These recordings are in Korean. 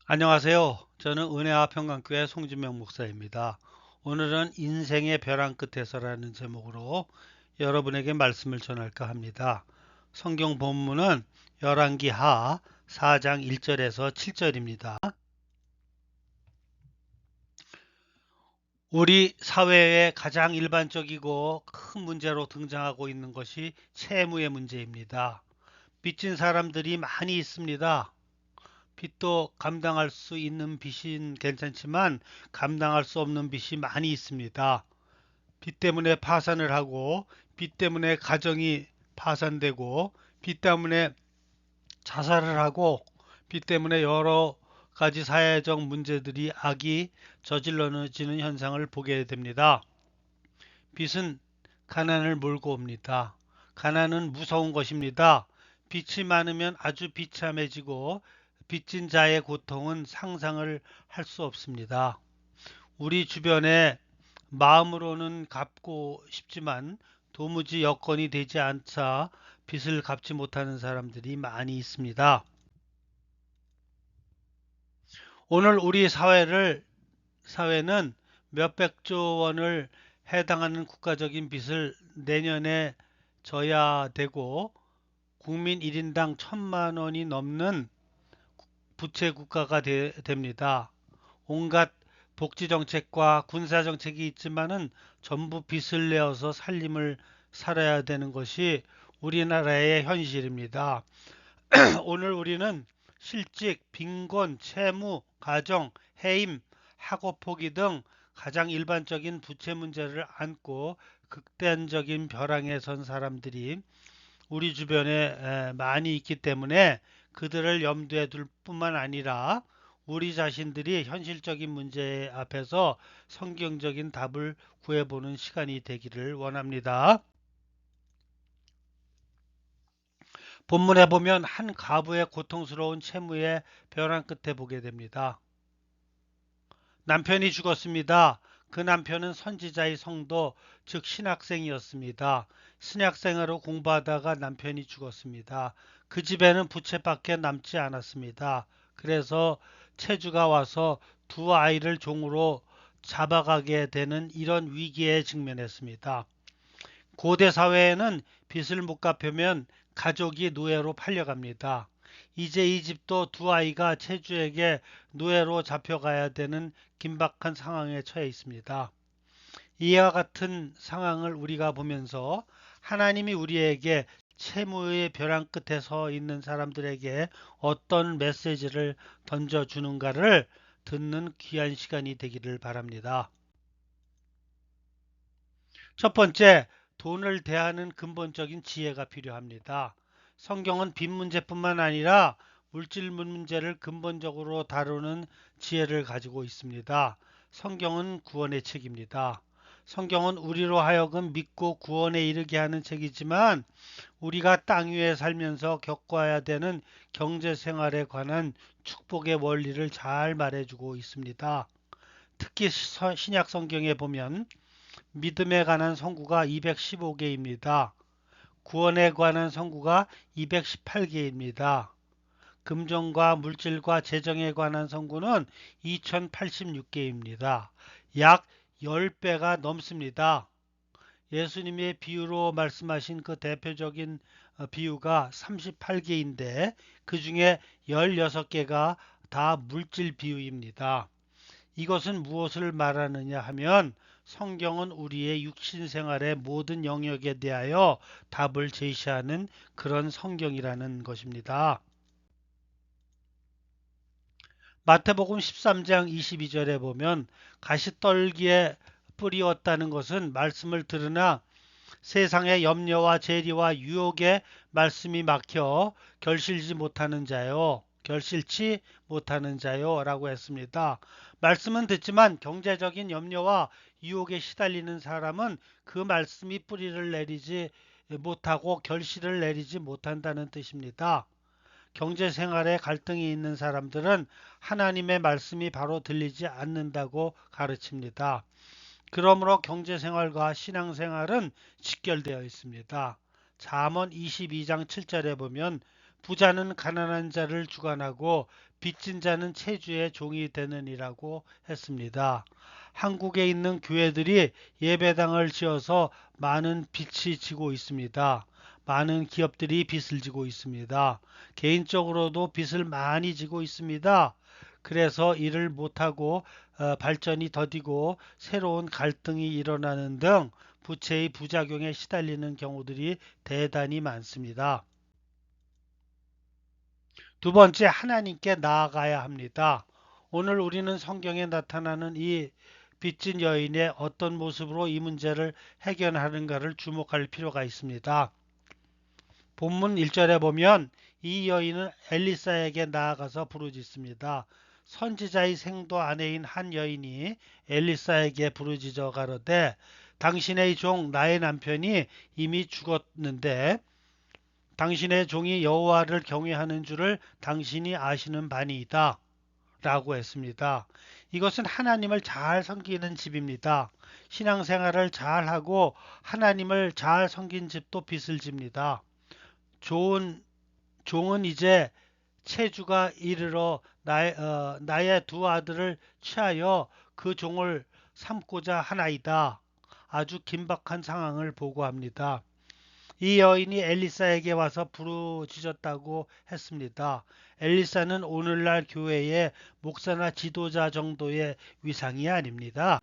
안녕하세요. 저는 은혜와 평강교회 송진명 목사입니다. 오늘은 인생의 벼랑 끝에서라는 제목으로 여러분에게 말씀을 전할까 합니다. 성경 본문은 열왕기하 4장 1절에서 7절입니다. 우리 사회에 가장 일반적이고 큰 문제로 등장하고 있는 것이 채무의 문제입니다. 빚진 사람들이 많이 있습니다. 빚도 감당할 수 있는 빚은 괜찮지만 감당할 수 없는 빚이 많이 있습니다. 빚 때문에 파산을 하고, 빚 때문에 가정이 파산되고, 빚 때문에 자살을 하고, 빚 때문에 여러 가지 사회적 문제들이 악이 저질러지는 현상을 보게 됩니다. 빚은 가난을 몰고 옵니다. 가난은 무서운 것입니다. 빚이 많으면 아주 비참해지고 빚진 자의 고통은 상상을 할 수 없습니다. 우리 주변에 마음으로는 갚고 싶지만 도무지 여건이 되지 않자 빚을 갚지 못하는 사람들이 많이 있습니다. 오늘 우리 사회는 몇백조 원을 해당하는 국가적인 빚을 내년에 져야 되고 국민 1인당 1,000만 원이 넘는 부채 국가가 됩니다. 온갖 복지 정책과 군사 정책이 있지만은 전부 빚을 내어서 살림을 살아야 되는 것이 우리나라의 현실입니다. 오늘 우리는 실직, 빈곤, 채무, 가정, 해임, 학업 포기 등 가장 일반적인 부채 문제를 안고 극단적인 벼랑에 선 사람들이 우리 주변에 많이 있기 때문에 그들을 염두에 둘 뿐만 아니라 우리 자신들이 현실적인 문제 앞에서 성경적인 답을 구해보는 시간이 되기를 원합니다. 본문에 보면 한 과부의 고통스러운 채무의 벼랑 끝에 보게 됩니다. 남편이 죽었습니다. 그 남편은 선지자의 성도, 즉 신학생이었습니다. 신학생으로 공부하다가 남편이 죽었습니다. 그 집에는 부채밖에 남지 않았습니다. 그래서 채주가 와서 두 아이를 종으로 잡아가게 되는 이런 위기에 직면했습니다. 고대 사회에는 빚을 못 갚으면 가족이 노예로 팔려갑니다. 이제 이 집도 두 아이가 채주에게 노예로 잡혀가야 되는 긴박한 상황에 처해 있습니다. 이와 같은 상황을 우리가 보면서 하나님이 우리에게 채무의 벼랑 끝에 서 있는 사람들에게 어떤 메시지를 던져주는가를 듣는 귀한 시간이 되기를 바랍니다. 첫 번째, 돈을 대하는 근본적인 지혜가 필요합니다. 성경은 빚 문제뿐만 아니라 물질 문제를 근본적으로 다루는 지혜를 가지고 있습니다. 성경은 구원의 책입니다. 성경은 우리로 하여금 믿고 구원에 이르게 하는 책이지만 우리가 땅 위에 살면서 겪어야 되는 경제 생활에 관한 축복의 원리를 잘 말해주고 있습니다. 특히 신약 성경에 보면 믿음에 관한 선구가 215개입니다. 구원에 관한 선구가 218개입니다. 금전과 물질과 재정에 관한 선구는 2086개입니다. 약 10배가 넘습니다. 예수님의 비유로 말씀하신 그 대표적인 비유가 38개인데 그 중에 16개가 다 물질 비유입니다. 이것은 무엇을 말하느냐 하면 성경은 우리의 육신 생활의 모든 영역에 대하여 답을 제시하는 그런 성경이라는 것입니다. 마태복음 13장 22절에 보면 가시떨기에 뿌리었다는 것은 말씀을 들으나 세상의 염려와 재리와 유혹에 말씀이 막혀 결실치 못하는 자요 라고 했습니다. 말씀은 듣지만 경제적인 염려와 유혹에 시달리는 사람은 그 말씀이 뿌리를 내리지 못하고 결실을 내리지 못한다는 뜻입니다. 경제 생활에 갈등이 있는 사람들은 하나님의 말씀이 바로 들리지 않는다고 가르칩니다. 그러므로 경제생활과 신앙생활은 직결되어 있습니다. 잠언 22장 7절에 보면 부자는 가난한 자를 주관하고 빚진 자는 채주의 종이 되느니라고 했습니다. 한국에 있는 교회들이 예배당을 지어서 많은 빚이 지고 있습니다. 많은 기업들이 빚을 지고 있습니다. 개인적으로도 빚을 많이 지고 있습니다. 그래서 일을 못하고 발전이 더디고 새로운 갈등이 일어나는 등 부채의 부작용에 시달리는 경우들이 대단히 많습니다. 두 번째, 하나님께 나아가야 합니다. 오늘 우리는 성경에 나타나는 이 빚진 여인의 어떤 모습으로 이 문제를 해결하는가를 주목할 필요가 있습니다. 본문 1절에 보면 이 여인은 엘리사에게 나아가서 부르짖습니다. 선지자의 생도 아내인 한 여인이 엘리사에게 부르짖어 가로되 당신의 종 나의 남편이 이미 죽었는데 당신의 종이 여호와를 경외하는 줄을 당신이 아시는 바니이다 라고 했습니다. 이것은 하나님을 잘 섬기는 집입니다. 신앙생활을 잘하고 하나님을 잘 섬긴 집도 빚을 집니다. 좋은 종은 이제 체주가 이르러 나의 두 아들을 취하여 그 종을 삼고자 하나이다. 아주 긴박한 상황을 보고합니다. 이 여인이 엘리사에게 와서 부르짖었다고 했습니다. 엘리사는 오늘날 교회의 목사나 지도자 정도의 위상이 아닙니다.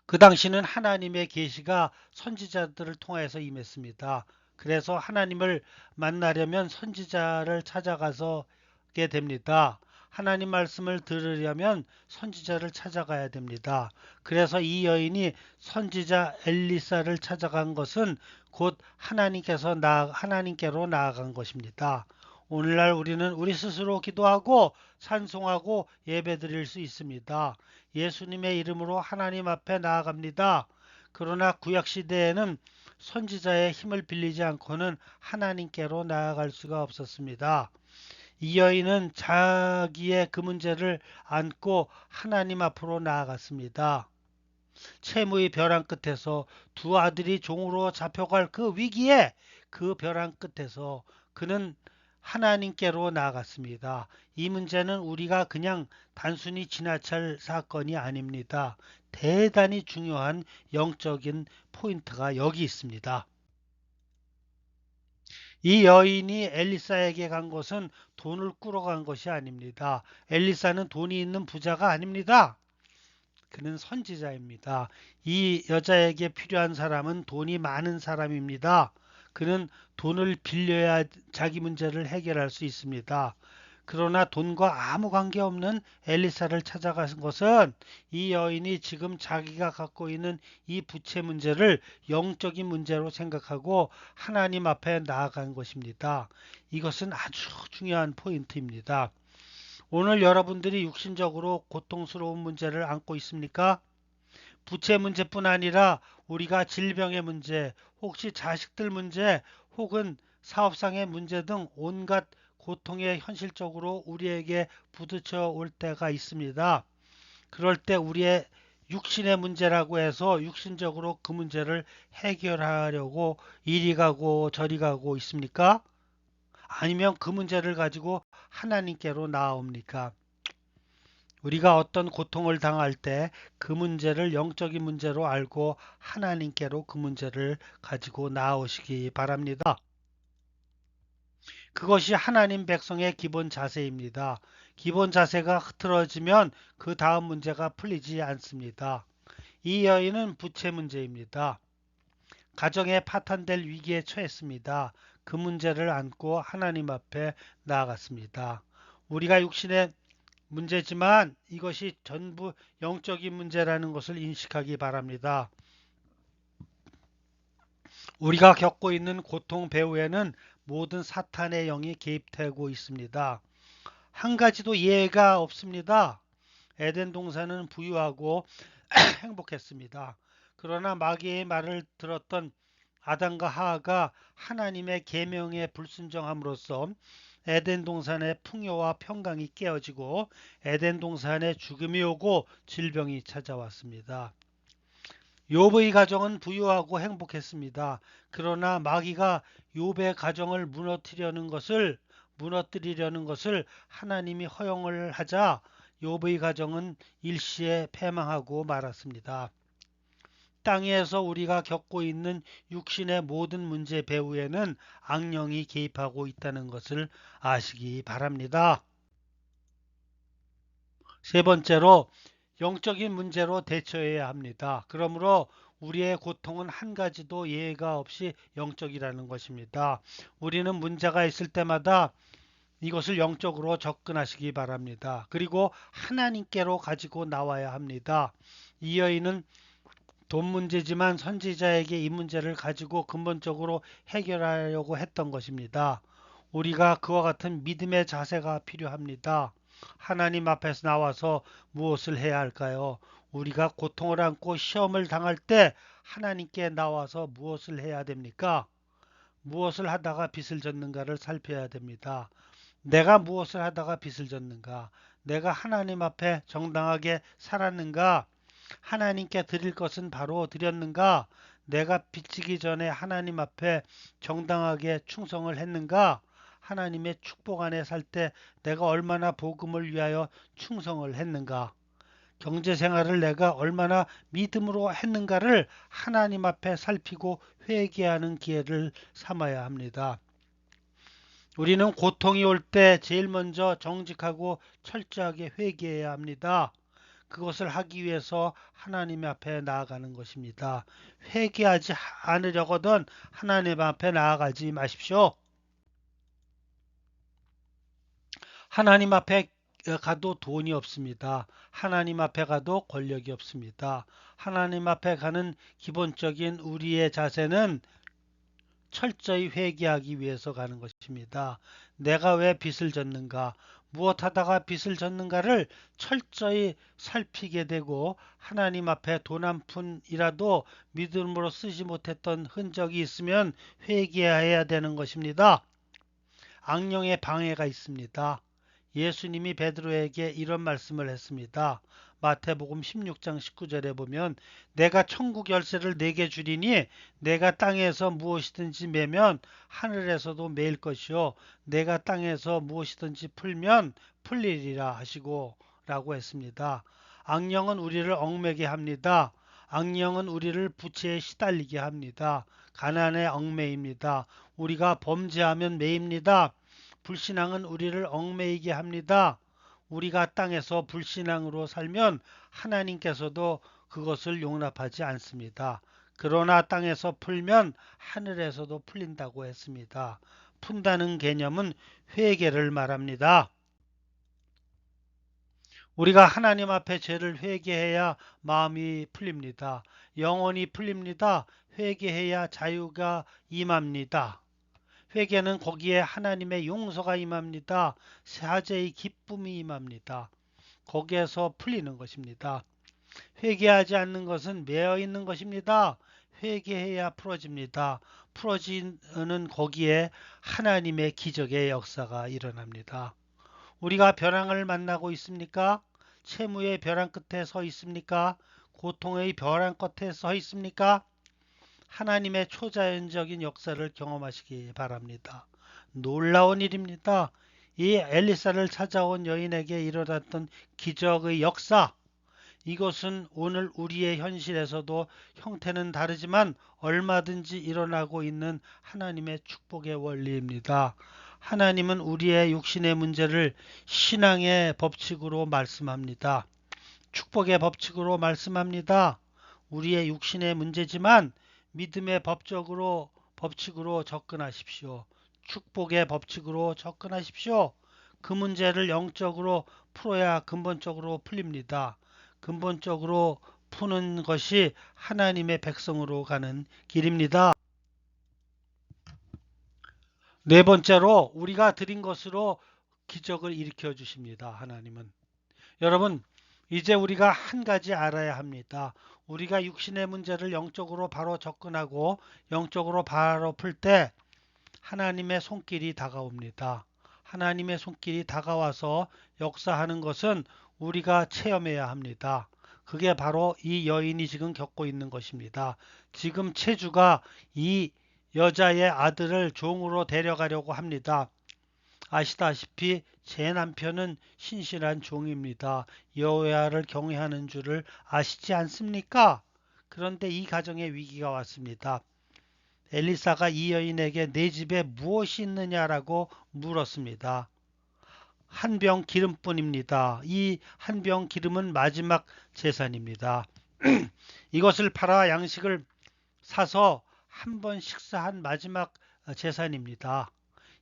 그 당시는 하나님의 계시가 선지자들을 통해서 임했습니다. 그래서 하나님을 만나려면 선지자를 찾아가게 됩니다. 하나님 말씀을 들으려면 선지자를 찾아가야 됩니다. 그래서 이 여인이 선지자 엘리사를 찾아간 것은 곧 하나님께로 나아간 것입니다. 오늘날 우리는 우리 스스로 기도하고 찬송하고 예배드릴 수 있습니다. 예수님의 이름으로 하나님 앞에 나아갑니다. 그러나 구약 시대에는 선지자의 힘을 빌리지 않고는 하나님께로 나아갈 수가 없었습니다. 이 여인은 자기의 그 문제를 안고 하나님 앞으로 나아갔습니다. 채무의 벼랑 끝에서 두 아들이 종으로 잡혀갈 그 위기에 그 벼랑 끝에서 그는 하나님께로 나아갔습니다. 이 문제는 우리가 그냥 단순히 지나칠 사건이 아닙니다. 대단히 중요한 영적인 포인트가 여기 있습니다. 이 여인이 엘리사에게 간 것은 돈을 꾸러 간 것이 아닙니다. 엘리사는 돈이 있는 부자가 아닙니다. 그는 선지자입니다. 이 여자에게 필요한 사람은 돈이 많은 사람입니다. 그는 돈을 빌려야 자기 문제를 해결할 수 있습니다. 그러나 돈과 아무 관계없는 엘리사를 찾아간 것은 이 여인이 지금 자기가 갖고 있는 이 부채 문제를 영적인 문제로 생각하고 하나님 앞에 나아간 것입니다. 이것은 아주 중요한 포인트입니다. 오늘 여러분들이 육신적으로 고통스러운 문제를 안고 있습니까? 부채 문제뿐 아니라 우리가 질병의 문제, 혹시 자식들 문제, 혹은 사업상의 문제 등 온갖 고통에 현실적으로 우리에게 부딪혀 올 때가 있습니다. 그럴 때 우리의 육신의 문제라고 해서 육신적으로 그 문제를 해결하려고 이리 가고 저리 가고 있습니까? 아니면 그 문제를 가지고 하나님께로 나아옵니까? 우리가 어떤 고통을 당할 때 그 문제를 영적인 문제로 알고 하나님께로 그 문제를 가지고 나오시기 바랍니다. 그것이 하나님 백성의 기본 자세입니다. 기본 자세가 흐트러지면 그 다음 문제가 풀리지 않습니다. 이 여인은 부채 문제입니다. 가정에 파탄될 위기에 처했습니다. 그 문제를 안고 하나님 앞에 나아갔습니다. 우리가 육신의 문제지만 이것이 전부 영적인 문제라는 것을 인식하기 바랍니다. 우리가 겪고 있는 고통 배후에는 모든 사탄의 영이 개입되고 있습니다. 한 가지도 예외가 없습니다. 에덴 동산은 부유하고 행복했습니다. 그러나 마귀의 말을 들었던 아담과 하하가 하나님의 계명에 불순종함으로써 에덴 동산의 풍요와 평강이 깨어지고 에덴 동산에 죽음이 오고 질병이 찾아왔습니다. 욥의 가정은 부유하고 행복했습니다. 그러나 마귀가 욥의 가정을 무너뜨리려는 것을 하나님이 허용을 하자 욥의 가정은 일시에 패망하고 말았습니다. 땅에서 우리가 겪고 있는 육신의 모든 문제 배후에는 악령이 개입하고 있다는 것을 아시기 바랍니다. 세 번째로 영적인 문제로 대처해야 합니다. 그러므로 우리의 고통은 한 가지도 예외가 없이 영적이라는 것입니다. 우리는 문제가 있을 때마다 이것을 영적으로 접근하시기 바랍니다. 그리고 하나님께로 가지고 나와야 합니다. 이 여인은 돈 문제지만 선지자에게 이 문제를 가지고 근본적으로 해결하려고 했던 것입니다. 우리가 그와 같은 믿음의 자세가 필요합니다. 하나님 앞에서 나와서 무엇을 해야 할까요? 우리가 고통을 안고 시험을 당할 때 하나님께 나와서 무엇을 해야 됩니까? 무엇을 하다가 빚을 졌는가를 살펴야 됩니다. 내가 무엇을 하다가 빚을 졌는가? 내가 하나님 앞에 정당하게 살았는가? 하나님께 드릴 것은 바로 드렸는가? 내가 빚지기 전에 하나님 앞에 정당하게 충성을 했는가? 하나님의 축복 안에 살 때 내가 얼마나 복음을 위하여 충성을 했는가? 경제 생활을 내가 얼마나 믿음으로 했는가를 하나님 앞에 살피고 회개하는 기회를 삼아야 합니다. 우리는 고통이 올 때 제일 먼저 정직하고 철저하게 회개해야 합니다. 그것을 하기 위해서 하나님 앞에 나아가는 것입니다. 회개하지 않으려거든 하나님 앞에 나아가지 마십시오. 하나님 앞에 가도 돈이 없습니다. 하나님 앞에 가도 권력이 없습니다. 하나님 앞에 가는 기본적인 우리의 자세는 철저히 회개하기 위해서 가는 것입니다. 내가 왜 빚을 졌는가, 무엇 하다가 빚을 졌는가를 철저히 살피게 되고 하나님 앞에 돈 한 푼이라도 믿음으로 쓰지 못했던 흔적이 있으면 회개해야 되는 것입니다. 악령의 방해가 있습니다. 예수님이 베드로에게 이런 말씀을 했습니다. 마태복음 16장 19절에 보면 내가 천국 열쇠를 내게 주리니 내가 땅에서 무엇이든지 매면 하늘에서도 매일 것이요 내가 땅에서 무엇이든지 풀면 풀리리라 하시고 라고 했습니다. 악령은 우리를 얽매게 합니다. 악령은 우리를 부채에 시달리게 합니다. 가난에 얽매입니다. 우리가 범죄하면 매입니다. 불신앙은 우리를 얽매이게 합니다. 우리가 땅에서 불신앙으로 살면 하나님께서도 그것을 용납하지 않습니다. 그러나 땅에서 풀면 하늘에서도 풀린다고 했습니다. 푼다는 개념은 회개를 말합니다. 우리가 하나님 앞에 죄를 회개해야 마음이 풀립니다. 영혼이 풀립니다. 회개해야 자유가 임합니다. 회개는 거기에 하나님의 용서가 임합니다. 사죄의 기쁨이 임합니다. 거기에서 풀리는 것입니다. 회개하지 않는 것은 매여 있는 것입니다. 회개해야 풀어집니다. 풀어지는 거기에 하나님의 기적의 역사가 일어납니다. 우리가 벼랑을 만나고 있습니까? 채무의 벼랑 끝에 서 있습니까? 고통의 벼랑 끝에 서 있습니까? 하나님의 초자연적인 역사를 경험하시기 바랍니다. 놀라운 일입니다. 이 엘리사를 찾아온 여인에게 일어났던 기적의 역사, 이것은 오늘 우리의 현실에서도 형태는 다르지만 얼마든지 일어나고 있는 하나님의 축복의 원리입니다. 하나님은 우리의 육신의 문제를 신앙의 법칙으로 말씀합니다. 축복의 법칙으로 말씀합니다. 우리의 육신의 문제지만 믿음의 법칙으로 접근하십시오. 축복의 법칙으로 접근하십시오. 그 문제를 영적으로 풀어야 근본적으로 풀립니다. 근본적으로 푸는 것이 하나님의 백성으로 가는 길입니다. 네 번째로 우리가 드린 것으로 기적을 일으켜 주십니다. 하나님은. 여러분, 이제 우리가 한 가지 알아야 합니다. 우리가 육신의 문제를 영적으로 바로 접근하고 영적으로 바로 풀 때 하나님의 손길이 다가옵니다. 하나님의 손길이 다가와서 역사하는 것은 우리가 체험해야 합니다. 그게 바로 이 여인이 지금 겪고 있는 것입니다. 지금 체주가 이 여자의 아들을 종으로 데려가려고 합니다. 아시다시피 제 남편은 신실한 종입니다. 여호와를 경외하는 줄을 아시지 않습니까? 그런데 이 가정에 위기가 왔습니다. 엘리사가 이 여인에게 내 집에 무엇이 있느냐라고 물었습니다. 한 병 기름뿐입니다. 이 한 병 기름은 마지막 재산입니다. 이것을 팔아 양식을 사서 한 번 식사한 마지막 재산입니다.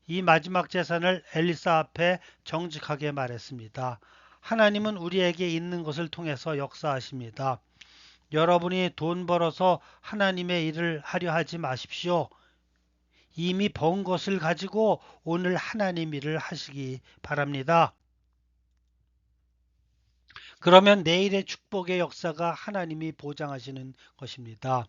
이 마지막 재산을 엘리사 앞에 정직하게 말했습니다. 하나님은 우리에게 있는 것을 통해서 역사하십니다. 여러분이 돈 벌어서 하나님의 일을 하려 하지 마십시오. 이미 번 것을 가지고 오늘 하나님 일을 하시기 바랍니다. 그러면 내일의 축복의 역사가 하나님이 보장하시는 것입니다.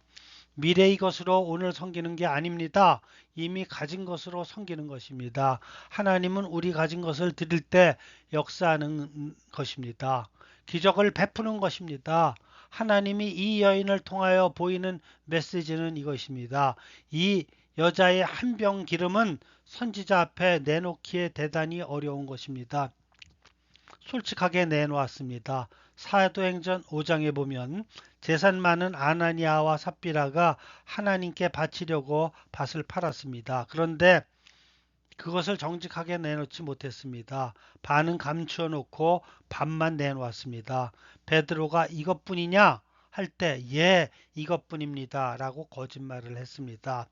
미래의 것으로 오늘 섬기는 게 아닙니다. 이미 가진 것으로 섬기는 것입니다. 하나님은 우리 가진 것을 드릴 때 역사하는 것입니다. 기적을 베푸는 것입니다. 하나님이 이 여인을 통하여 보이는 메시지는 이것입니다. 이 여자의 한 병 기름은 선지자 앞에 내놓기에 대단히 어려운 것입니다. 솔직하게 내놓았습니다. 사도행전 5장에 보면 재산 많은 아나니아와 삽비라가 하나님께 바치려고 밭을 팔았습니다. 그런데 그것을 정직하게 내놓지 못했습니다. 반은 감추어 놓고 반만 내놓았습니다. 베드로가 이것뿐이냐 할 때 예, 이것뿐입니다 라고 거짓말을 했습니다.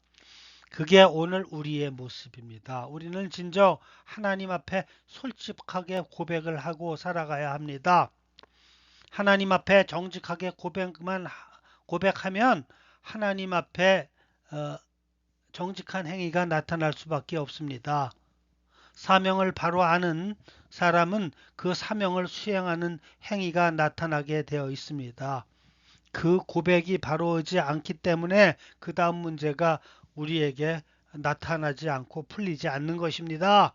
그게 오늘 우리의 모습입니다. 우리는 진정 하나님 앞에 솔직하게 고백을 하고 살아가야 합니다. 하나님 앞에 정직하게 고백하면 하나님 앞에 정직한 행위가 나타날 수밖에 없습니다. 사명을 바로 아는 사람은 그 사명을 수행하는 행위가 나타나게 되어 있습니다. 그 고백이 바로 오지 않기 때문에 그 다음 문제가 우리에게 나타나지 않고 풀리지 않는 것입니다.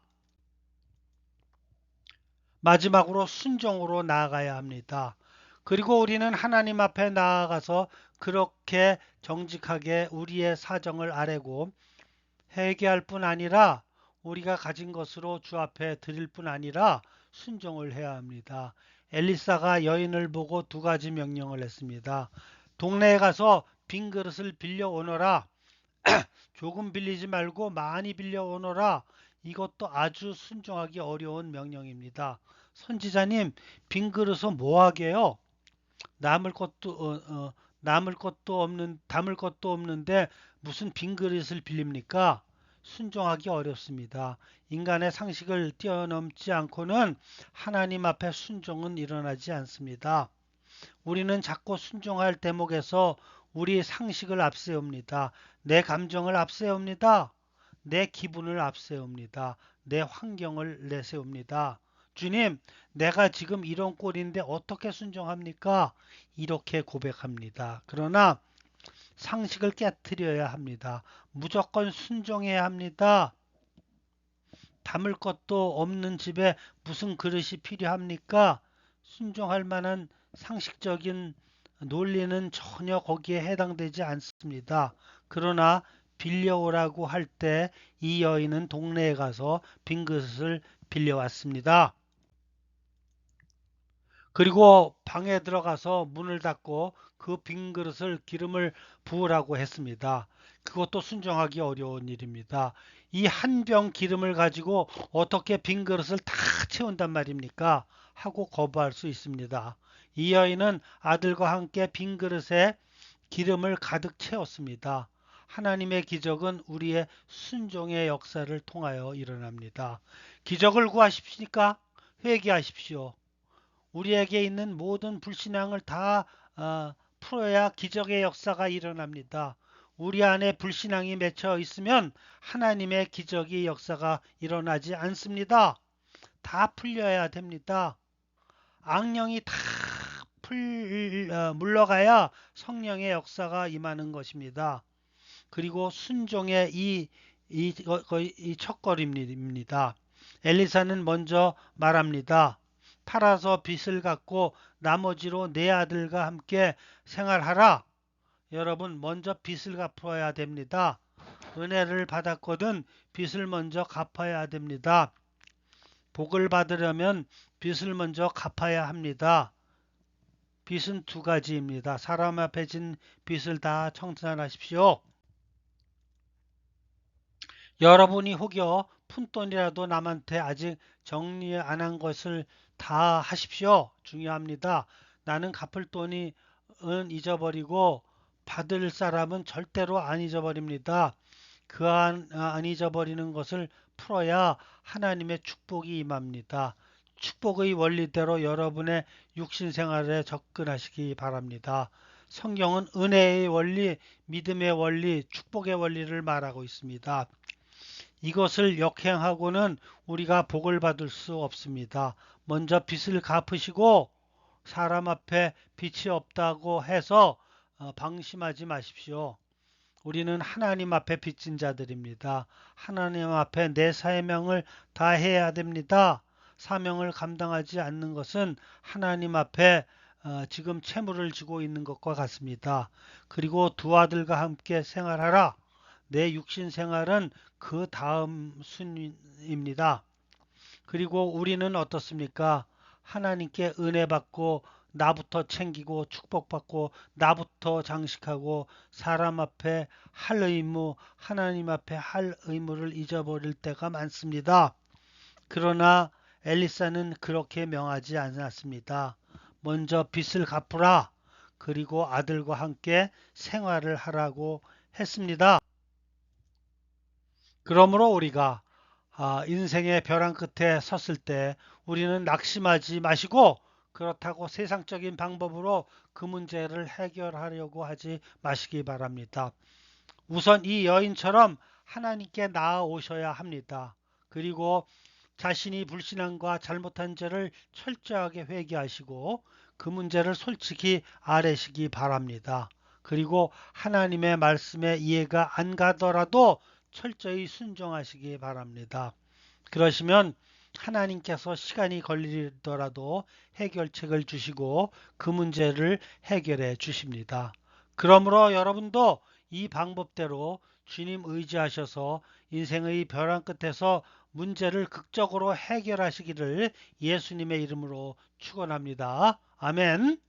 마지막으로 순종으로 나아가야 합니다. 그리고 우리는 하나님 앞에 나아가서 그렇게 정직하게 우리의 사정을 아뢰고 회개할 뿐 아니라 우리가 가진 것으로 주 앞에 드릴 뿐 아니라 순종을 해야 합니다. 엘리사가 여인을 보고 두 가지 명령을 했습니다. 동네에 가서 빈 그릇을 빌려 오너라. 조금 빌리지 말고 많이 빌려 오너라. 이것도 아주 순종하기 어려운 명령입니다. 선지자님, 빈 그릇은 뭐하게요? 남을 것도 담을 것도 없는데 무슨 빈 그릇을 빌립니까? 순종하기 어렵습니다. 인간의 상식을 뛰어넘지 않고는 하나님 앞에 순종은 일어나지 않습니다. 우리는 자꾸 순종할 대목에서 우리 상식을 앞세웁니다. 내 감정을 앞세웁니다. 내 기분을 앞세웁니다. 내 환경을 내세웁니다. 주님, 내가 지금 이런 꼴인데 어떻게 순종합니까? 이렇게 고백합니다. 그러나 상식을 깨트려야 합니다. 무조건 순종해야 합니다. 담을 것도 없는 집에 무슨 그릇이 필요합니까? 순종할 만한 상식적인 논리는 전혀 거기에 해당되지 않습니다. 그러나 빌려오라고 할 때 이 여인은 동네에 가서 빈 그릇을 빌려왔습니다. 그리고 방에 들어가서 문을 닫고 그 빈 그릇을 기름을 부으라고 했습니다. 그것도 순종하기 어려운 일입니다. 이 한 병 기름을 가지고 어떻게 빈 그릇을 다 채운단 말입니까? 하고 거부할 수 있습니다. 이 여인은 아들과 함께 빈 그릇에 기름을 가득 채웠습니다. 하나님의 기적은 우리의 순종의 역사를 통하여 일어납니다. 기적을 구하십니까? 회개하십시오. 우리에게 있는 모든 불신앙을 다 풀어야 기적의 역사가 일어납니다. 우리 안에 불신앙이 맺혀 있으면 하나님의 기적의 역사가 일어나지 않습니다. 다 풀려야 됩니다. 악령이 다 물러가야 성령의 역사가 임하는 것입니다. 그리고 순종의 이 첫걸음입니다. 엘리사는 먼저 말합니다. 팔아서 빚을 갚고 나머지로 내 아들과 함께 생활하라. 여러분, 먼저 빚을 갚아야 됩니다. 은혜를 받았거든 빚을 먼저 갚아야 됩니다. 복을 받으려면 빚을 먼저 갚아야 합니다. 빚은 두 가지입니다. 사람 앞에 진 빚을 다 청산하십시오. 여러분이 혹여 푼돈이라도 남한테 아직 정리 안 한 것을 다 하십시오. 중요합니다. 나는 갚을 돈은 잊어버리고 받을 사람은 절대로 안 잊어버립니다. 안 잊어버리는 것을 풀어야 하나님의 축복이 임합니다. 축복의 원리대로 여러분의 육신 생활에 접근하시기 바랍니다. 성경은 은혜의 원리, 믿음의 원리, 축복의 원리를 말하고 있습니다. 이것을 역행하고는 우리가 복을 받을 수 없습니다. 먼저 빚을 갚으시고 사람 앞에 빚이 없다고 해서 방심하지 마십시오. 우리는 하나님 앞에 빚진 자들입니다. 하나님 앞에 내 사명을 다해야 됩니다. 사명을 감당하지 않는 것은 하나님 앞에 지금 채무를 지고 있는 것과 같습니다. 그리고 두 아들과 함께 생활하라. 내 육신 생활은 그 다음 순위입니다. 그리고 우리는 어떻습니까? 하나님께 은혜 받고 나부터 챙기고 축복받고 나부터 장식하고 사람 앞에 할 의무, 하나님 앞에 할 의무를 잊어버릴 때가 많습니다. 그러나 엘리사는 그렇게 명하지 않았습니다. 먼저 빚을 갚으라. 그리고 아들과 함께 생활을 하라고 했습니다. 그러므로 우리가 인생의 벼랑 끝에 섰을 때 우리는 낙심하지 마시고 그렇다고 세상적인 방법으로 그 문제를 해결하려고 하지 마시기 바랍니다. 우선 이 여인처럼 하나님께 나아오셔야 합니다. 그리고 자신이 불신앙과 잘못한 죄를 철저하게 회개하시고 그 문제를 솔직히 아뢰시기 바랍니다. 그리고 하나님의 말씀에 이해가 안 가더라도 철저히 순종하시기 바랍니다. 그러시면 하나님께서 시간이 걸리더라도 해결책을 주시고 그 문제를 해결해 주십니다. 그러므로 여러분도 이 방법대로 주님 의지하셔서 인생의 벼랑 끝에서 문제를 극적으로 해결하시기를 예수님의 이름으로 축원합니다. 아멘.